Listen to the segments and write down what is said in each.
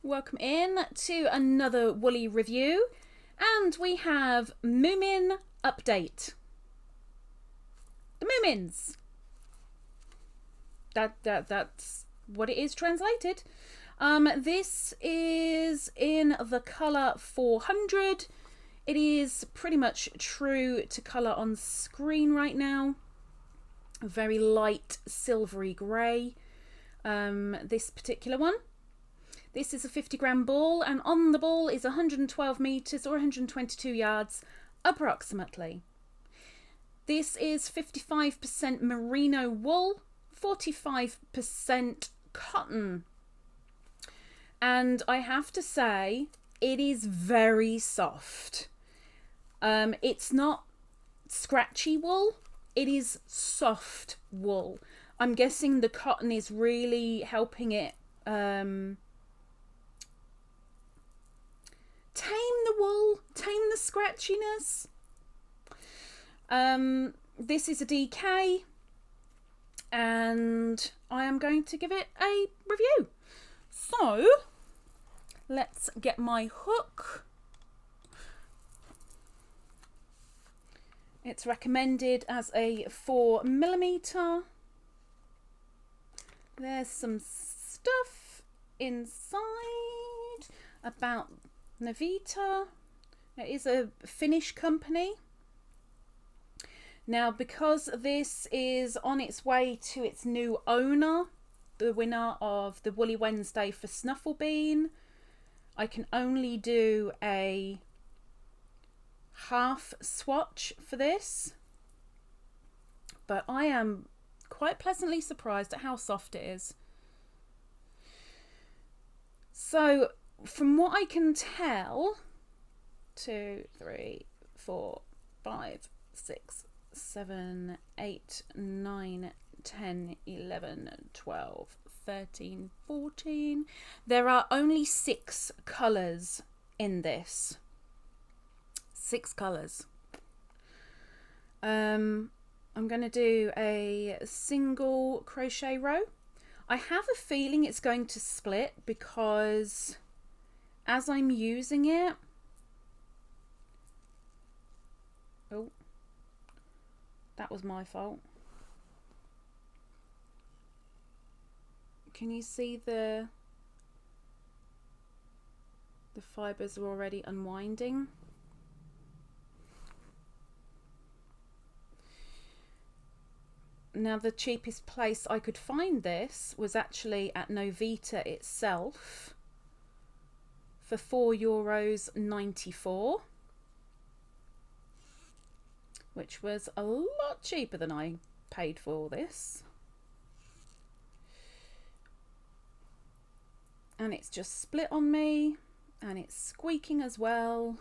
Welcome in to another woolly review, and we have Moomin update. The Moomins. That's what it is translated. This is in the colour 400. It is pretty much true to colour on screen right now. A very light silvery grey. This particular one. This is a 50-gram ball, and on the ball is 112 metres or 122 yards approximately. This is 55% merino wool, 45% cotton. And I have to say, it is very soft. It's not scratchy wool, it is soft wool. I'm guessing the cotton is really helping it tame the wool, tame the scratchiness. This is a DK, and I am going to give it a review. So let's get my hook. It's recommended as a 4mm. There's some stuff inside about Novita. It is a Finnish company. Now, because this is on its way to its new owner, the winner of the Woolly Wednesday for Snufflebean, I can only do a half swatch for this. But I am quite pleasantly surprised at how soft it is. So, from what I can tell, 2, 3, 4, 5, 6, 7, 8, 9, 10, 11, 12, 13, 14. There are only 6 colours in this. 6 colours. I'm going to do a single crochet row. I have a feeling it's going to split because as I'm using it, oh, that was my fault. Can you see the fibres are already unwinding? Now, the cheapest place I could find this was actually at Novita itself for €4.94, which was a lot cheaper than I paid for this. And it's just split on me, and it's squeaking as well,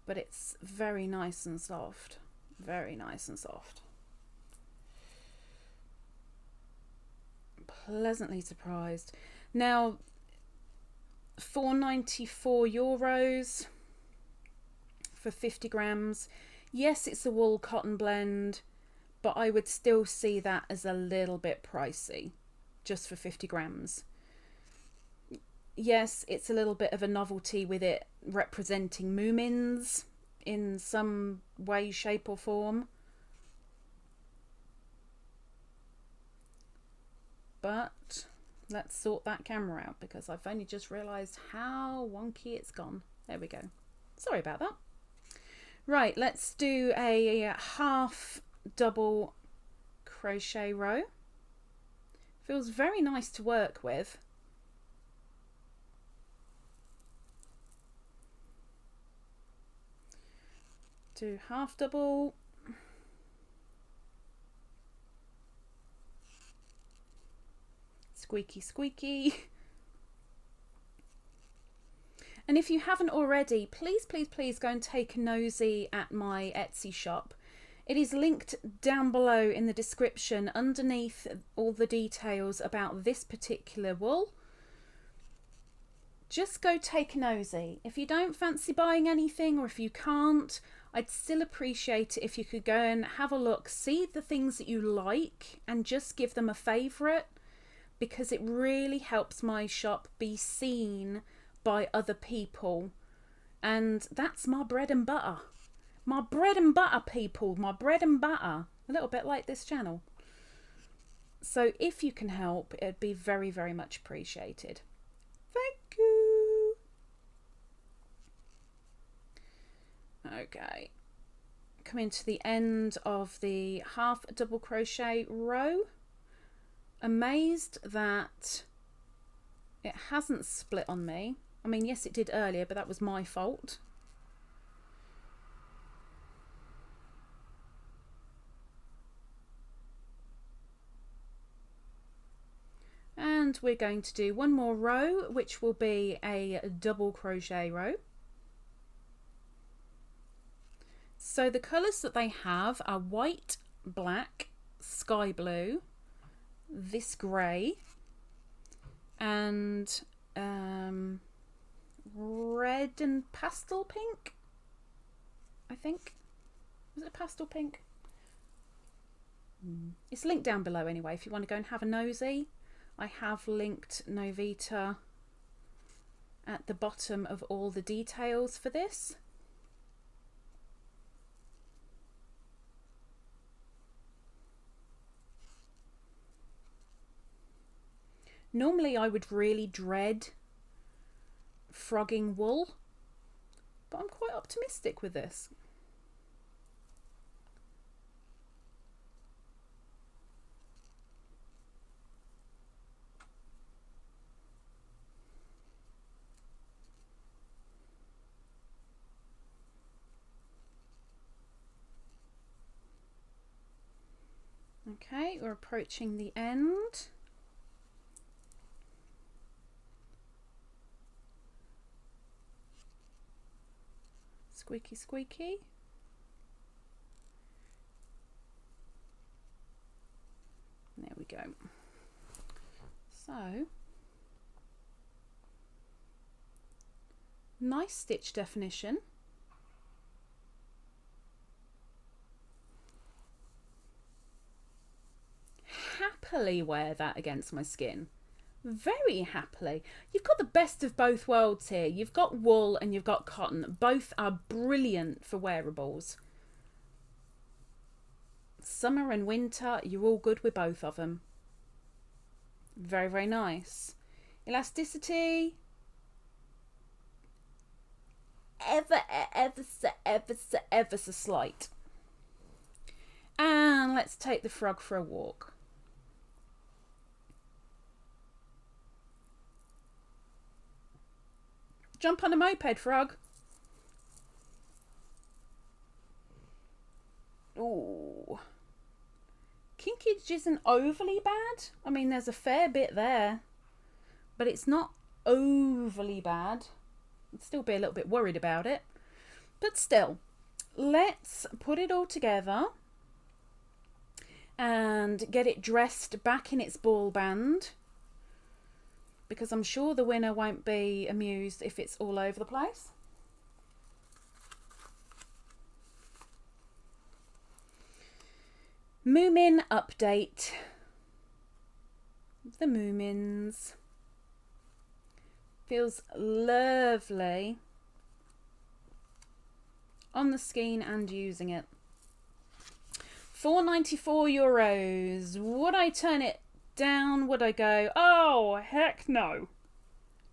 but it's very nice and soft. Very nice and soft. Pleasantly surprised. Now, €4.94 for 50 grams. Yes, it's a wool cotton blend, but I would still see that as a little bit pricey just for 50 grams. Yes, it's a little bit of a novelty with it representing Moomins in some way, shape or form. But let's sort that camera out because I've only just realised how wonky it's gone. There we go. Sorry about that. Right, let's do a half double crochet row. Feels very nice to work with. Do half double. Squeaky, squeaky. And if you haven't already, please, please, please go and take a nosy at my Etsy shop. It is linked down below in the description underneath all the details about this particular wool. Just go take a nosy. If you don't fancy buying anything, or if you can't, I'd still appreciate it if you could go and have a look, see the things that you like and just give them a favourite. because it really helps my shop be seen by other people. And that's my bread and butter. My bread and butter, people. My bread and butter. A little bit like this channel. So if you can help, it'd be very, very much appreciated. Thank you. Okay. Coming to the end of the half double crochet row. Amazed that it hasn't split on me. I mean, yes, it did earlier, but that was my fault. And we're going to do one more row, which will be a double crochet row. So the colours that they have are white, black, sky blue, this grey, and red and pastel pink, I think. Was it pastel pink? It's linked down below anyway if you want to go and have a nosy. I have linked Novita at the bottom of all the details for this. Normally I would really dread frogging wool, but I'm quite optimistic with this. Okay, we're approaching the end. Squeaky, squeaky. There we go. So, nice stitch definition. Happily wear that against my skin. Very happily. You've got the best of both worlds here. You've got wool and you've got cotton. Both are brilliant for wearables. Summer and winter, you're all good with both of them. Very, very nice. Elasticity. Ever so slight. And let's take the frog for a walk. Jump on a moped, frog. Ooh. Kinkage isn't overly bad. I mean, there's a fair bit there, but it's not overly bad. I'd still be a little bit worried about it. But still, let's put it all together and get it dressed back in its ball band, because I'm sure the winner won't be amused if it's all over the place. Moomin update. The Moomins. Feels lovely on the skein and using it. €4.94. Would I turn it down? Would I go, oh heck no?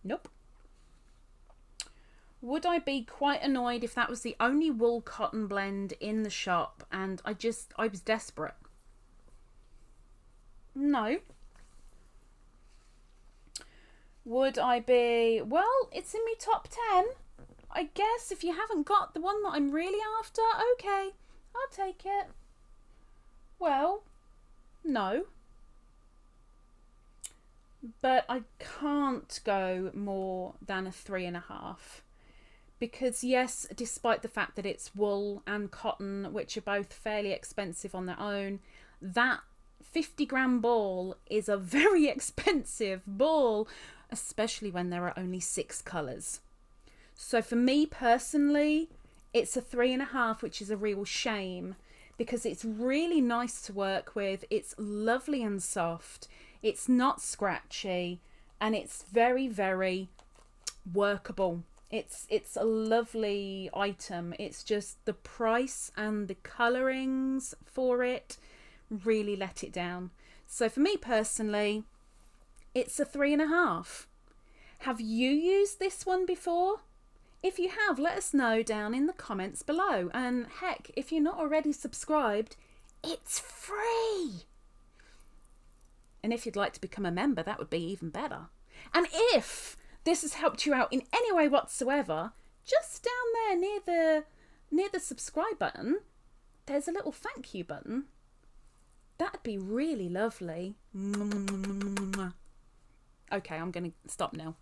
Nope. Would I be quite annoyed if that was the only wool cotton blend in the shop and I was desperate? No. Would I be, well, it's in my top 10. I guess if you haven't got the one that I'm really after, okay, I'll take it. Well, no. But I can't go more than a 3.5. Because yes, despite the fact that it's wool and cotton, which are both fairly expensive on their own, that 50-gram ball is a very expensive ball, especially when there are only 6 colours. So for me personally, it's a 3.5, which is a real shame because it's really nice to work with. It's lovely and soft. It's not scratchy, and it's very, very workable. It's a lovely item. It's just the price and the colorings for it really let it down. So for me personally, it's a 3.5. Have you used this one before? If you have, let us know down in the comments below. And heck, if you're not already subscribed, it's free. And if you'd like to become a member, that would be even better. And if this has helped you out in any way whatsoever, just down there near the subscribe button, there's a little thank you button. That'd be really lovely. Okay, I'm going to stop now.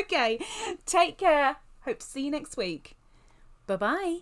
Okay, take care. Hope to see you next week. Bye-bye.